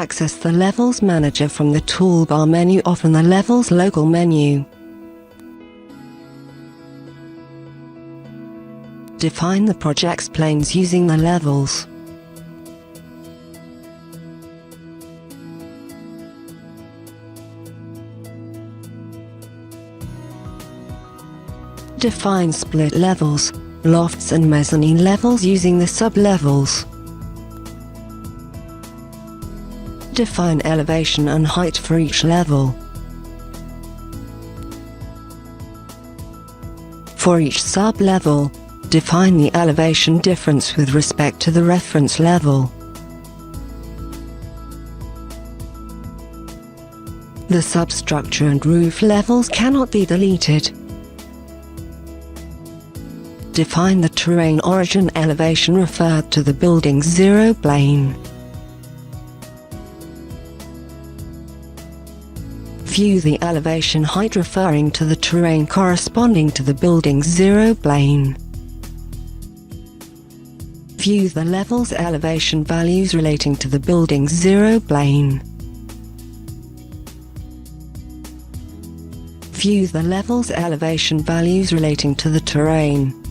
Access the Levels Manager from the toolbar menu or from the Levels local menu. Define the project's planes using the levels. Define split levels, lofts and mezzanine levels using the sub-levels. Define elevation and height for each level. For each sub-level, define the elevation difference with respect to the reference level. The substructure and roof levels cannot be deleted. Define the terrain origin elevation referred to the building's zero plane. View the elevation height referring to the terrain corresponding to the building's zero plane. View the level's elevation values relating to the building's zero plane. View the level's elevation values relating to the terrain.